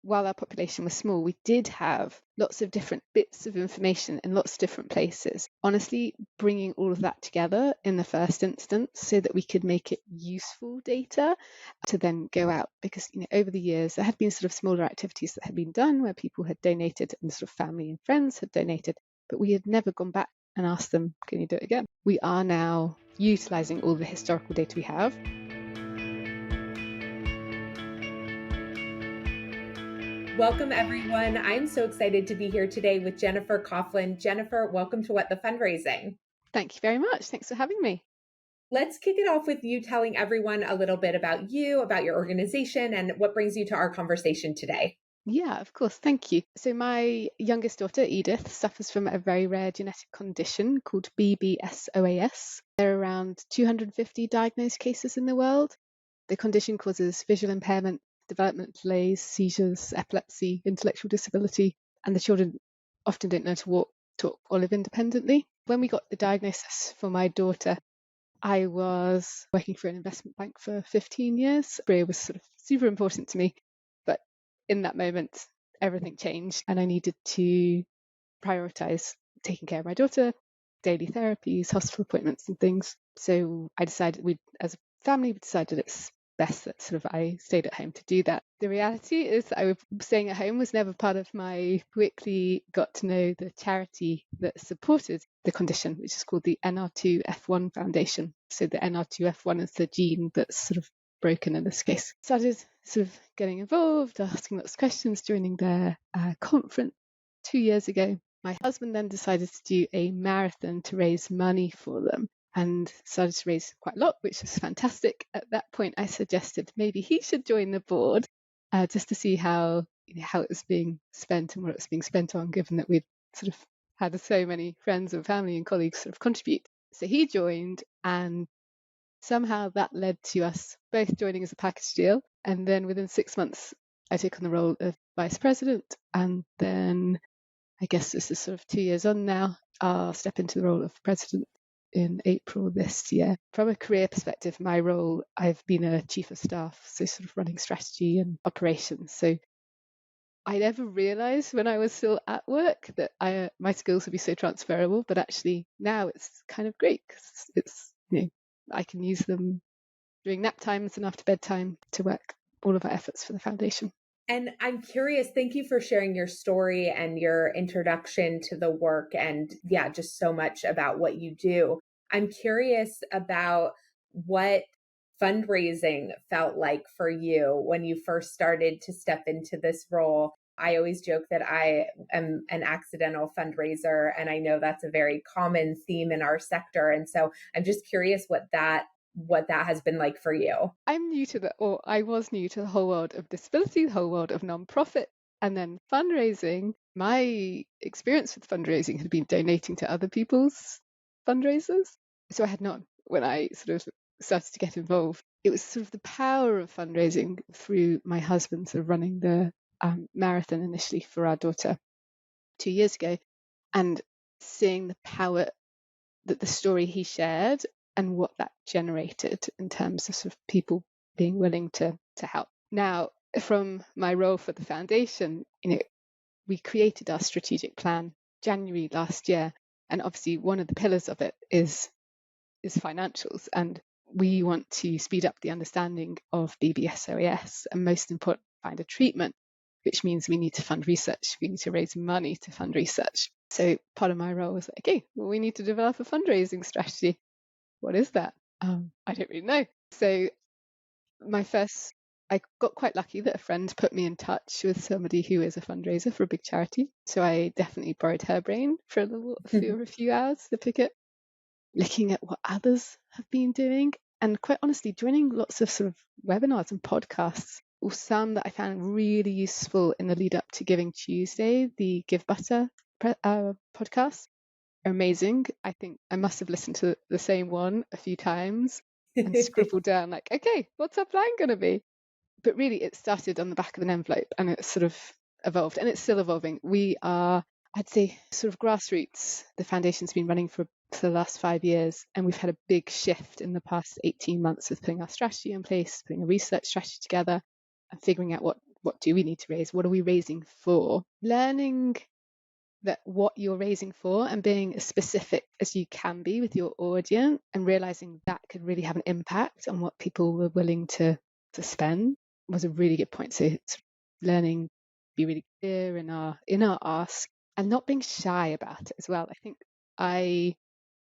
while our population was small, we did have lots of different bits of information in lots of different places. Honestly, bringing all of that together in the first instance so that we could make it useful data to then go out, because over the years there had been sort of smaller activities that had been done where people had donated and sort of family and friends had donated, but we had never gone back and asked them, can you do it again? We are now utilising all the historical data we have. Welcome, everyone. I'm so excited to be here today with Jennifer Coughlin. Jennifer, welcome to What the Fundraising. Thank you very much. Thanks for having me. Let's kick it off with you telling everyone a little bit about you, about your organization, and what brings you to our conversation today. Yeah, of course. Thank you. So my youngest daughter, Edith, suffers from a very rare genetic condition called BBSOAS. There are around 250 diagnosed cases in the world. The condition causes visual impairment, developmental delays, seizures, epilepsy, intellectual disability, and the children often don't know to walk, talk, or live independently. When we got the diagnosis for my daughter, I was working for an investment bank for 15 years. Career was sort of super important to me, but in that moment, everything changed and I needed to prioritize taking care of my daughter, daily therapies, hospital appointments and things. So I decided as a family, we decided it's best that sort of I stayed at home to do that. The reality is that staying at home was never part of my. Quickly got to know the charity that supported the condition, which is called the NR2F1 Foundation. So the NR2F1 is the gene that's sort of broken in this case. Started sort of getting involved, asking lots of questions, joining their conference 2 years ago. My husband then decided to do a marathon to raise money for them and started to raise quite a lot, which was fantastic. At that point, I suggested maybe he should join the board just to see how it was being spent and what it was being spent on, given that we'd sort of had so many friends and family and colleagues sort of contribute. So he joined, and somehow that led to us both joining as a package deal. And then within 6 months, I took on the role of vice president. And then I guess this is sort of 2 years on now, I'll step into the role of president in April this year. From a career perspective, my role, I've been a chief of staff, so sort of running strategy and operations. So I never realized when I was still at work that my skills would be so transferable, but actually now it's kind of great because it's, I can use them during nap times and after bedtime to work all of our efforts for the foundation. And I'm curious, thank you for sharing your story and your introduction to the work and just so much about what you do. I'm curious about what fundraising felt like for you when you first started to step into this role. I always joke that I am an accidental fundraiser, and I know that's a very common theme in our sector. And so I'm just curious what that has been like for you. I was new to the whole world of disability, the whole world of nonprofit, and then fundraising. My experience with fundraising had been donating to other people's fundraisers. So I had not, when I sort of started to get involved, it was sort of the power of fundraising through my husband sort of running the marathon initially for our daughter 2 years ago, and seeing the power that the story he shared and what that generated in terms of sort of people being willing to help. Now, from my role for the foundation, we created our strategic plan January last year, and obviously one of the pillars of it is financials, and we want to speed up the understanding of BBSOAS and most important, find a treatment, which means we need to fund research. We need to raise money to fund research. So part of my role was like, okay, well, we need to develop a fundraising strategy. What is that? I don't really know. So I got quite lucky that a friend put me in touch with somebody who is a fundraiser for a big charity. So I definitely borrowed her brain for a few hours to pick it, looking at what others have been doing, and quite honestly, joining lots of sort of webinars and podcasts, or some that I found really useful in the lead up to Giving Tuesday, the Give Butter podcast. Amazing. I think I must have listened to the same one a few times and scribbled down like, okay, what's our plan going to be? But really it started on the back of an envelope and it sort of evolved, and it's still evolving. We are, I'd say, sort of grassroots. The foundation's been running for the last 5 years, and we've had a big shift in the past 18 months with putting our strategy in place, putting a research strategy together and figuring out what what do we need to raise? What are we raising for? Learning that what you're raising for and being as specific as you can be with your audience, and realizing that could really have an impact on what people were willing to spend, was a really good point. So it's learning to be really clear in our ask, and not being shy about it as well. I think I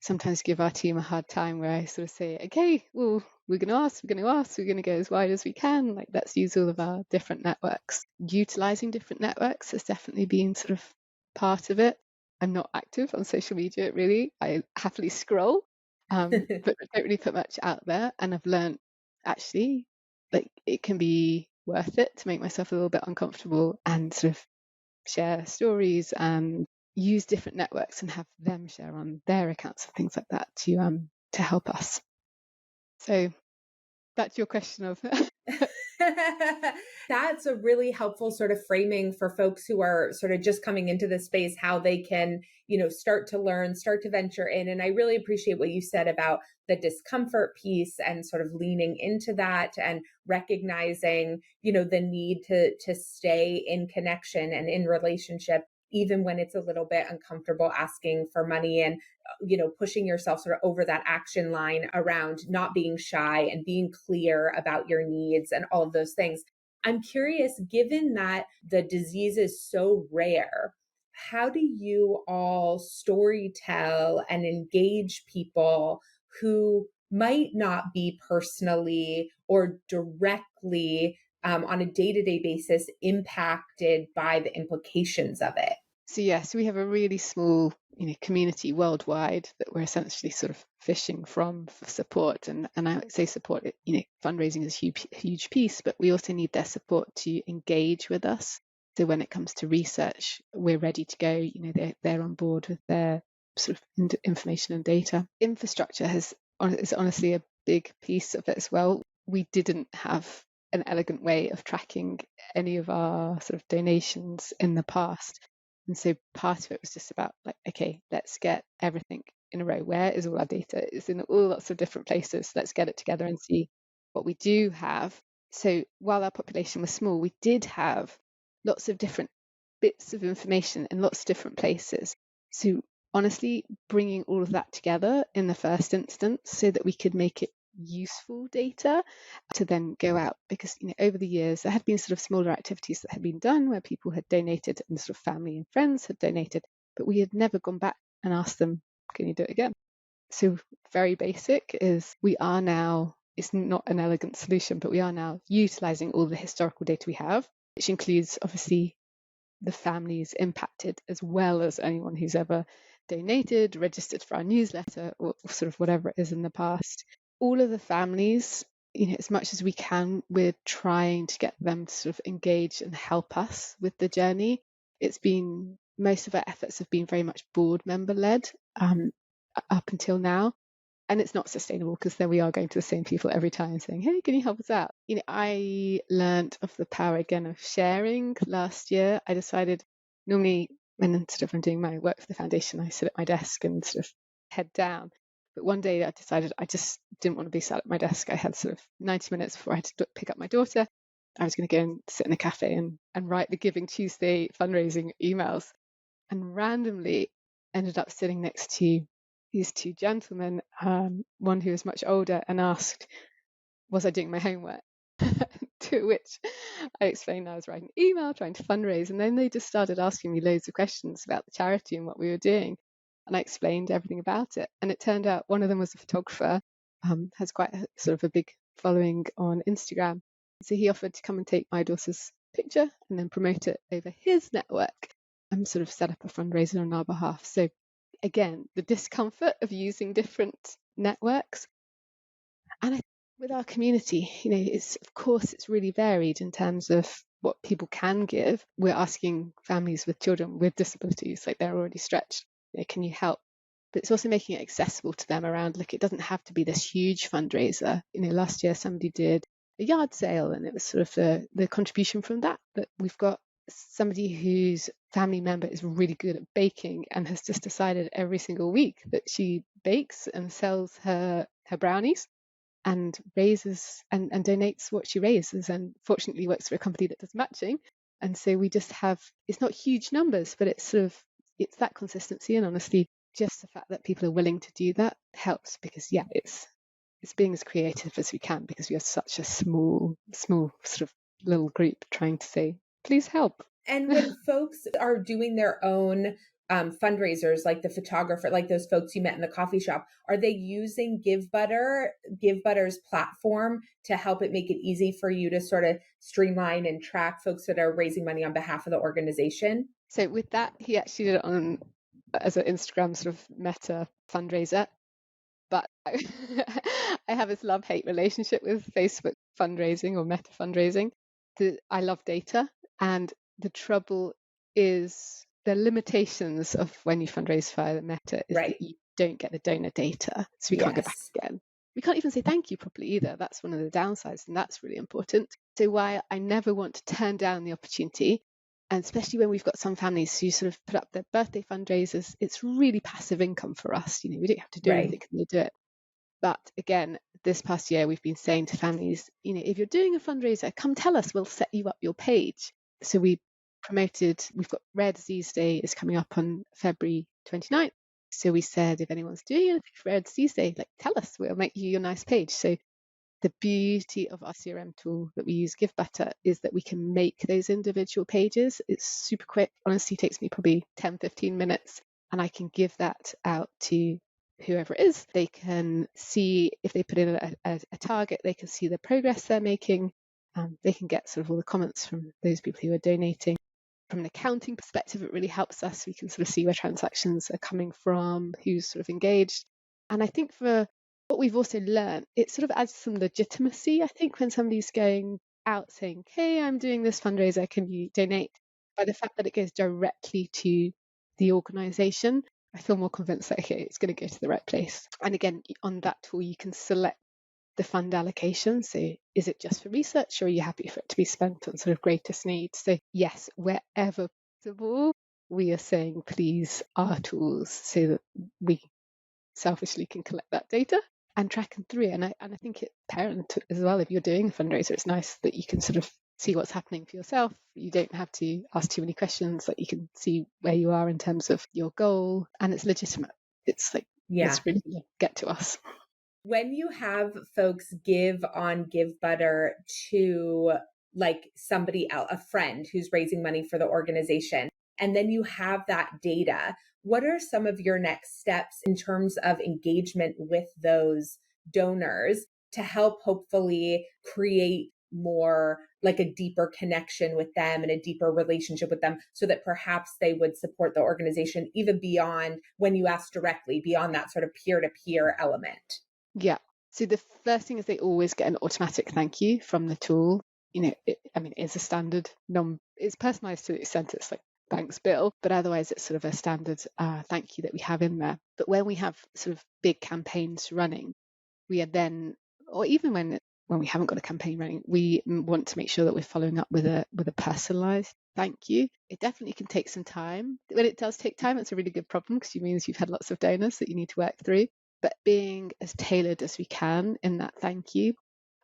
sometimes give our team a hard time where I sort of say, okay, well, we're going to go as wide as we can. Like, let's use all of our different networks. Utilizing different networks has definitely been sort of part of it. I'm not active on social media, really. I happily scroll, but don't really put much out there. And I've learned, actually, like, it can be worth it to make myself a little bit uncomfortable and sort of share stories and use different networks and have them share on their accounts and things like that to help us. So that's your question of That's a really helpful sort of framing for folks who are sort of just coming into the space, how they can, start to learn, start to venture in. And I really appreciate what you said about the discomfort piece and sort of leaning into that and recognizing, the need to stay in connection and in relationship, even when it's a little bit uncomfortable asking for money, and pushing yourself sort of over that action line around not being shy and being clear about your needs and all of those things. I'm curious, given that the disease is so rare, how do you all story tell and engage people who might not be personally or directly on a day-to-day basis impacted by the implications of it? So yes, we have a really small, community worldwide that we're essentially sort of fishing from for support. And I would say support, fundraising is a huge piece, but we also need their support to engage with us. So when it comes to research, we're ready to go. They're on board with their sort of information and data. Infrastructure is honestly a big piece of it as well. We didn't have an elegant way of tracking any of our sort of donations in the past. And so part of it was just about, like, okay, let's get everything in a row. Where is all our data? It's in all lots of different places. Let's get it together and see what we do have. So while our population was small, we did have lots of different bits of information in lots of different places. So honestly, bringing all of that together in the first instance so that we could make it useful data to then go out, because over the years there had been sort of smaller activities that had been done where people had donated and sort of family and friends had donated, but we had never gone back and asked them, can you do it again? So very basic is, we are now, it's not an elegant solution, but we are now utilizing all the historical data we have, which includes obviously the families impacted, as well as anyone who's ever donated, registered for our newsletter, or sort of whatever it is in the past. All of the families, as much as we can, we're trying to get them to sort of engage and help us with the journey. Most of our efforts have been very much board member led up until now. And it's not sustainable, because then we are going to the same people every time saying, hey, can you help us out? I learned of the power again of sharing last year. I decided, normally when I'm doing my work for the foundation, I sit at my desk and sort of head down. But one day I decided I just didn't want to be sat at my desk. I had sort of 90 minutes before I had to pick up my daughter. I was going to go and sit in a cafe and write the Giving Tuesday fundraising emails, and randomly ended up sitting next to these two gentlemen, one who was much older, and asked, was I doing my homework? To which I explained I was writing an email, trying to fundraise, and then they just started asking me loads of questions about the charity and what we were doing. And I explained everything about it. And it turned out one of them was a photographer, has quite sort of a big following on Instagram. So he offered to come and take my daughter's picture and then promote it over his network and sort of set up a fundraiser on our behalf. So again, the discomfort of using different networks. And with our community, it's really varied in terms of what people can give. We're asking families with children with disabilities, like they're already stretched, can you help? But it's also making it accessible to them around, look, it doesn't have to be this huge fundraiser. Last year somebody did a yard sale, and it was sort of the contribution from that. But we've got somebody whose family member is really good at baking and has just decided every single week that she bakes and sells her brownies. and raises and donates what she raises, and fortunately works for a company that does matching. And so we just have, it's not huge numbers, but it's sort of, it's that consistency. And honestly, just the fact that people are willing to do that helps, because yeah, it's being as creative as we can, because we are such a small sort of little group trying to say, please help. And when folks are doing their own fundraisers, like the photographer, like those folks you met in the coffee shop, are they using GiveButter's platform to help it make it easy for you to sort of streamline and track folks that are raising money on behalf of the organization? So with that, he actually did it on as an Instagram sort of meta fundraiser. But I have this love-hate relationship with Facebook fundraising or meta fundraising. I love data, and the trouble is the limitations of when you fundraise via the meta is Right. that you don't get the donor data, so we can't go back again. We can't even say thank you properly either. That's one of the downsides, and that's really important. So why I never want to turn down the opportunity, and especially when we've got some families who sort of put up their birthday fundraisers, it's really passive income for us. We don't have to do anything and they do it. But again, this past year, we've been saying to families, if you're doing a fundraiser, come tell us, we'll set you up your page. So we've got Rare Disease Day is coming up on February 29th. So we said, if anyone's doing anything for Rare Disease Day, tell us, we'll make you your nice page. So the beauty of our CRM tool that we use, GiveButter, is that we can make those individual pages. It's super quick. Honestly, it takes me probably 10, 15 minutes, and I can give that out to whoever it is. They can see, if they put in a target, they can see the progress they're making. They can get sort of all the comments from those people who are donating. From an accounting perspective, it really helps us. We can sort of see where transactions are coming from, who's sort of engaged. And I think for what we've also learned, it sort of adds some legitimacy, I think, when somebody's going out saying, hey, I'm doing this fundraiser, can you donate? By the fact that it goes directly to the organisation, I feel more convinced that, okay, it's going to go to the right place. And again, on that tool, you can select the fund allocation. So is it just for research, or are you happy for it to be spent on sort of greatest needs? So yes, wherever possible, we are saying please our tools, so that we selfishly can collect that data and track them through. And I think it parent as well, if you're doing a fundraiser, it's nice that you can sort of see what's happening for yourself. You don't have to ask too many questions, that you can see where you are in terms of your goal, and it's legitimate. It's it's really get to us. When you have folks give on GiveButter to somebody else, a friend who's raising money for the organization, and then you have that data, what are some of your next steps in terms of engagement with those donors to help hopefully create more a deeper connection with them and a deeper relationship with them, so that perhaps they would support the organization even beyond when you ask directly, beyond that sort of peer-to-peer element? Yeah. So the first thing is they always get an automatic thank you from the tool. It's a standard it's personalized to the extent it's like bank's bill, but otherwise it's sort of a standard thank you that we have in there. But when we have sort of big campaigns running, we are then, or even when we haven't got a campaign running, we want to make sure that we're following up with a personalized thank you. It definitely can take some time. When it does take time, it's a really good problem, because it means you've had lots of donors that you need to work through. But being as tailored as we can in that thank you.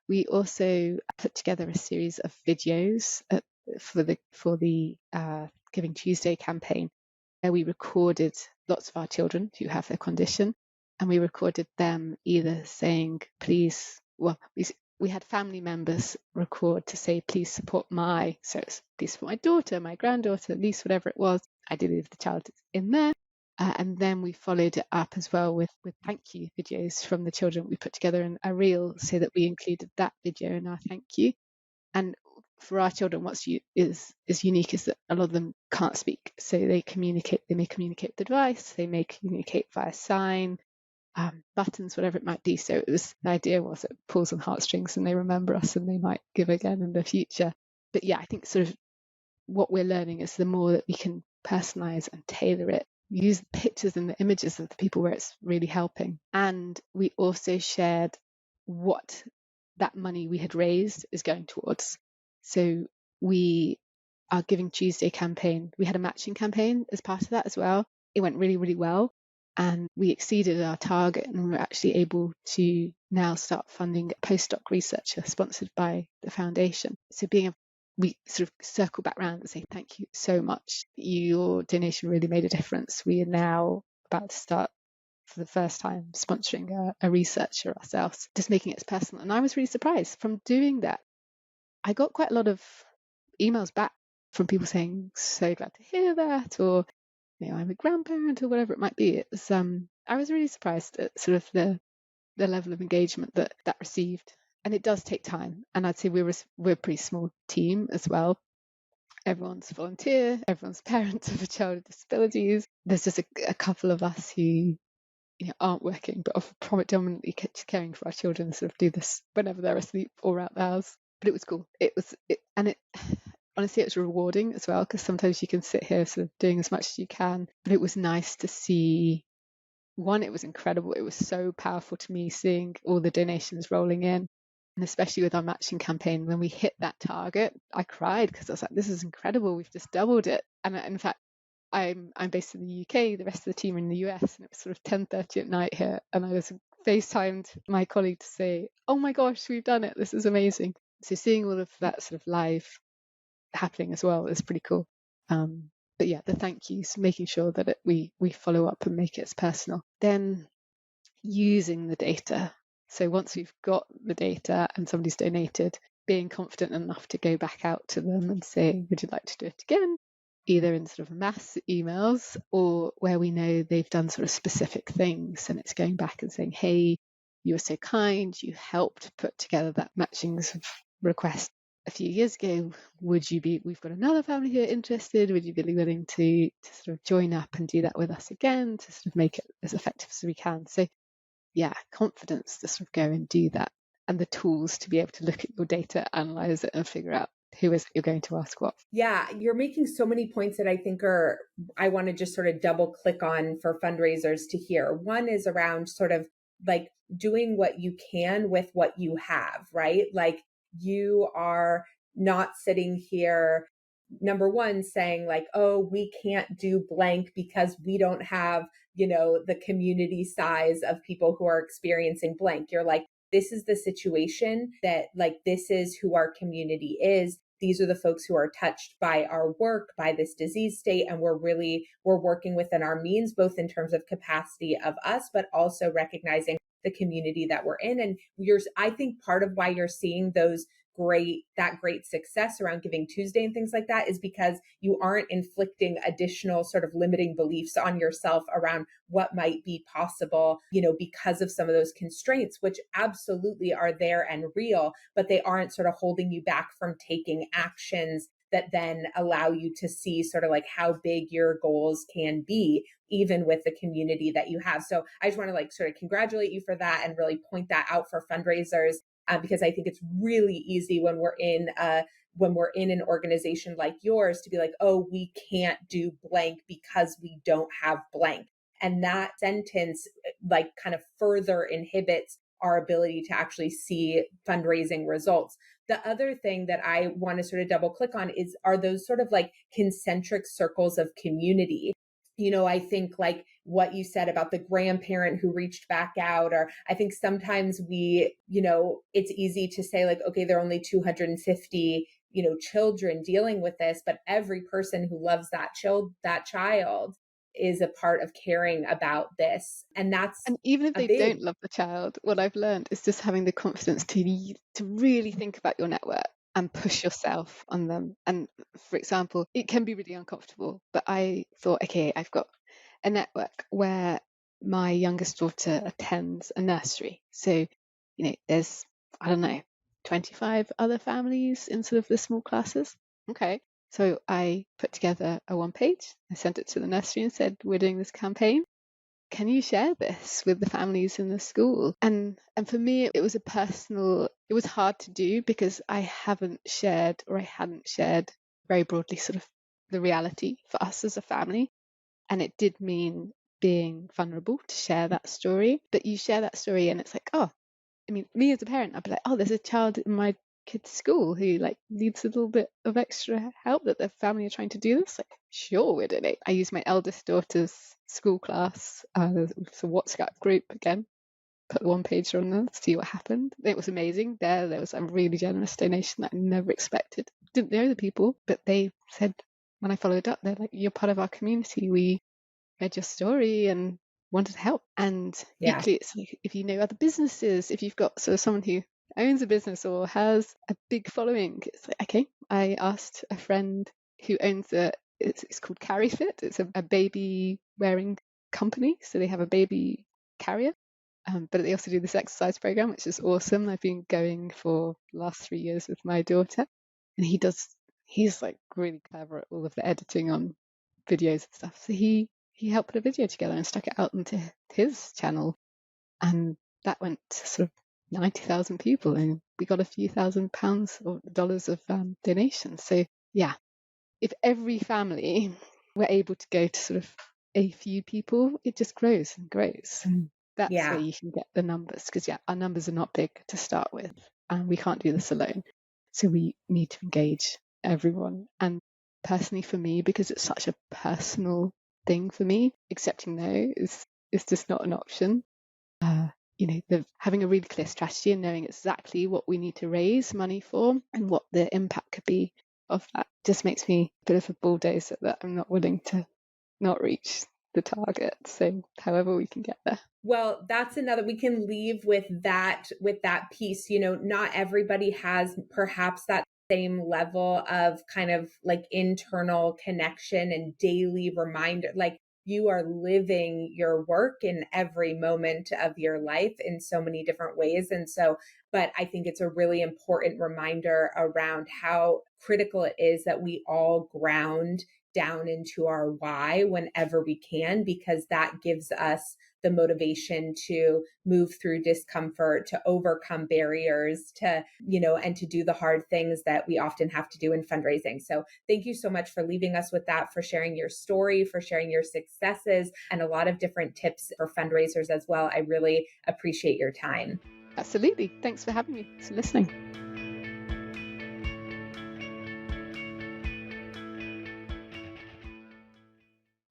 We also put together a series of videos for the Giving Tuesday campaign, where we recorded lots of our children who have their condition, and we recorded them either saying, please, we had family members record to say, please support so it's please support my daughter, my granddaughter, niece, whatever it was. Ideally, if the child is in there. And then we followed it up as well with thank you videos from the children. We put together a reel so that we included that video in our thank you. And for our children, what's is unique is that a lot of them can't speak, so they may communicate with the device, they may communicate via sign, buttons, whatever it might be. So the idea was it pulls on heartstrings and they remember us and they might give again in the future. But yeah, I think sort of what we're learning is the more that we can personalize and tailor it, use the pictures and the images of the people where it's really helping. And we also shared what that money we had raised is going towards. So our Giving Tuesday campaign, we had a matching campaign as part of that as well. It went really, really well. and we exceeded our target, and we're actually able to now start funding a postdoc researcher sponsored by the foundation. So we sort of circle back around and say, thank you so much. Your donation really made a difference. We are now about to start for the first time sponsoring a researcher ourselves, just making it personal. And I was really surprised from doing that. I got quite a lot of emails back from people saying, so glad to hear that, or I'm a grandparent, or whatever it might be. It was I was really surprised at sort of the level of engagement that received. And it does take time. And I'd say we're a pretty small team as well. Everyone's volunteer, everyone's parents of a child with disabilities. There's just a couple of us who aren't working, but are predominantly caring for our children, sort of do this whenever they're asleep or out the house. But it was cool. Honestly, it was rewarding as well, because sometimes you can sit here sort of doing as much as you can, but it was nice to see. One, it was incredible. It was so powerful to me seeing all the donations rolling in, and especially with our matching campaign, when we hit that target, I cried because I was like, this is incredible. We've just doubled it. And in fact, I'm based in the UK, the rest of the team are in the US, and it was sort of 10:30 at night here, and I was FaceTimed my colleague to say, oh my gosh, we've done it, this is amazing. So seeing all of that sort of live happening as well is pretty cool. But yeah, the thank yous, making sure that we follow up and make it as personal. Then using the data. So once we've got the data and somebody's donated, being confident enough to go back out to them and say, would you like to do it again? Either in sort of mass emails, or where we know they've done sort of specific things, and it's going back and saying, hey, you were so kind, you helped put together that matching sort of request a few years ago. We've got another family who are interested, would you be willing to sort of join up and do that with us again, to sort of make it as effective as we can? So yeah, confidence to sort of go and do that, and the tools to be able to look at your data, analyze it, and figure out who is it you're going to ask what. Yeah, you're making so many points that I think I want to just sort of double click on for fundraisers to hear. One is around sort of like doing what you can with what you have, right? Like, you are not sitting here, number one, saying like, oh, we can't do blank because we don't have, the community size of people who are experiencing blank. You're like, this is the situation, that like, this is who our community is. These are the folks who are touched by our work, by this disease state. And we're working within our means, both in terms of capacity of us, but also recognizing the community that we're in. And I think part of why you're seeing that great success around Giving Tuesday and things like that is because you aren't inflicting additional sort of limiting beliefs on yourself around what might be possible, because of some of those constraints, which absolutely are there and real, but they aren't sort of holding you back from taking actions that then allow you to see sort of like how big your goals can be, even with the community that you have. So I just want to like sort of congratulate you for that and really point that out for fundraisers. Because I think it's really easy when we're in an organization like yours to be like, oh, we can't do blank because we don't have blank. And that sentence like kind of further inhibits our ability to actually see fundraising results. The other thing that I want to sort of double click on are those sort of like concentric circles of community. I think like what you said about the grandparent who reached back out, or I think sometimes it's easy to say like, okay, there are only 250, children dealing with this, but every person who loves that child is a part of caring about this. And even if they don't love the child, what I've learned is just having the confidence to really think about your network and push yourself on them. And for example, it can be really uncomfortable, but I thought, okay, I've got a network where my youngest daughter attends a nursery. So, there's, I don't know, 25 other families in sort of the small classes. Okay. So I put together a one page, I sent it to the nursery and said, we're doing this campaign. Can you share this with the families in the school? And for me, it was it was hard to do because I hadn't shared very broadly sort of the reality for us as a family. And it did mean being vulnerable to share that story. But you share that story and it's like, oh, I mean, me as a parent, I'd be like, oh, there's a child in my kid to school who like needs a little bit of extra help, that their family are trying to do this, like, sure, we're doing it. I used my eldest daughter's school class. There's a WhatsApp group again, put the one pager on there to see what happened. It was amazing. There was a really generous donation that I never expected. Didn't know the people, but they said, when I followed up, they're like, you're part of our community. We read your story and wanted to help. And equally, it's like, if you know other businesses, if you've got sort of someone who owns a business or has a big following, it's like, okay, I asked a friend who owns it's called Carry Fit. It's a baby wearing company. So they have a baby carrier. But they also do this exercise program, which is awesome. I've been going for the last 3 years with my daughter, and he's like really clever at all of the editing on videos and stuff. So he helped put a video together and stuck it out into his channel, and that went to sort of 90,000 people, and we got a few £1,000s or dollars of donations. So yeah, if every family were able to go to sort of a few people, it just grows and grows. And that's where you can get the numbers, because our numbers are not big to start with, and we can't do this alone. So we need to engage everyone. And personally for me, because it's such a personal thing for me, accepting no is just not an option. Having a really clear strategy and knowing exactly what we need to raise money for and what the impact could be of that just makes me a bit of a bulldozer that I'm not willing to not reach the target. So however we can get there. Well, that's another, we can leave with that piece. Not everybody has perhaps that same level of kind of like internal connection and daily reminder. Like, you are living your work in every moment of your life in so many different ways. And so, but I think it's a really important reminder around how critical it is that we all ground down into our why whenever we can, because that gives us the motivation to move through discomfort, to overcome barriers, and to do the hard things that we often have to do in fundraising. So thank you so much for leaving us with that, for sharing your story, for sharing your successes, and a lot of different tips for fundraisers as well. I really appreciate your time. Absolutely. Thanks for having me, for listening.